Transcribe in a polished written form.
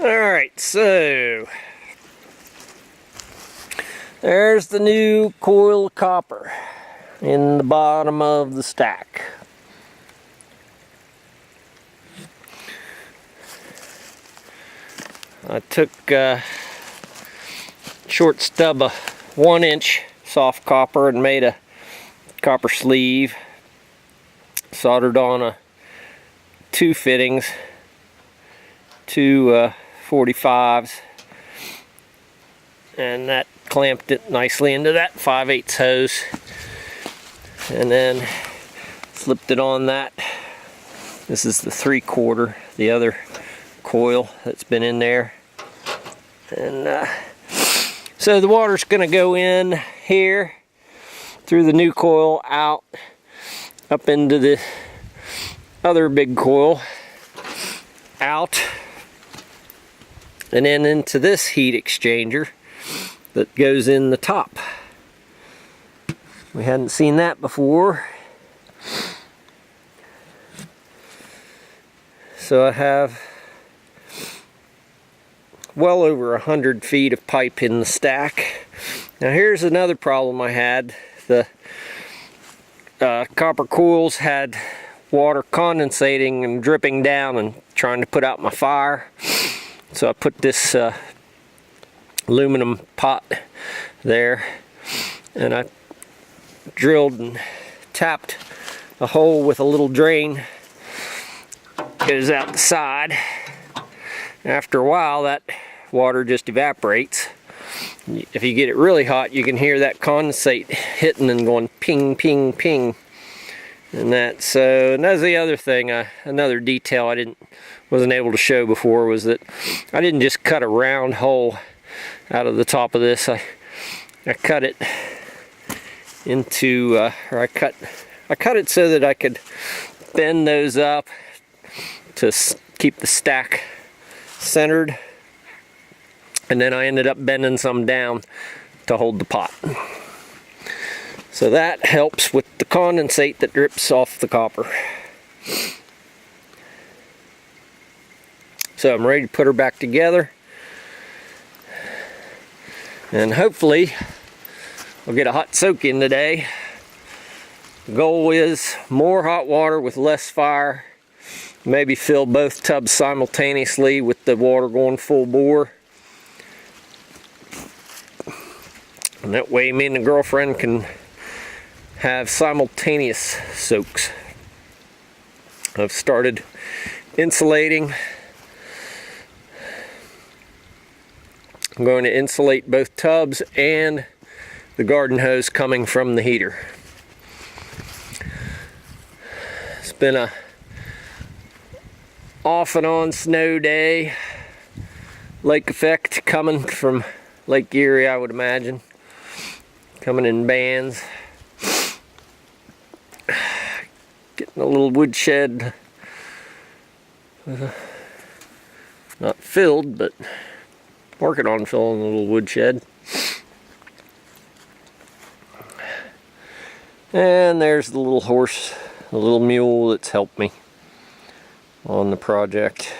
Alright, so there's the new coil of copper in the bottom of the stack. I took a short stub of 1-inch soft copper and made a copper sleeve, soldered on two fittings, two 45s, and that clamped it nicely into that 5/8 hose, and then slipped it on that. This is the 3/4, the other coil that's been in there. And so the water's going to go in here through the new coil, out up into the other big coil, out, and then into this heat exchanger that goes in the top. We hadn't seen that before. So I have well over 100 feet of pipe in the stack. Now here's another problem I had. The copper coils had water condensating and dripping down and trying to put out my fire. So I put this aluminum pot there, and I drilled and tapped a hole with a little drain. Goes out the side. After a while, that water just evaporates. If you get it really hot, you can hear that condensate hitting and going ping, ping, ping. And that's the other thing. Another detail I wasn't able to show before was that I didn't just cut a round hole out of the top of this. I cut it into, or I cut it so that I could bend those up to keep the stack centered, and then I ended up bending some down to hold the pot. So that helps with the condensate that drips off the copper. So I'm ready to put her back together, and hopefully we'll get a hot soak in today. The goal is more hot water with less fire. Maybe fill both tubs simultaneously with the water going full bore. And that way me and the girlfriend can have simultaneous soaks. I've started insulating. I'm going to insulate both tubs and the garden hose coming from the heater. It's been a off and on snow day. Lake effect coming from Lake Erie, I would imagine. Coming in bands. Getting a little woodshed. Not filled, but working on filling a little woodshed. And there's the little horse, the little mule that's helped me on the project.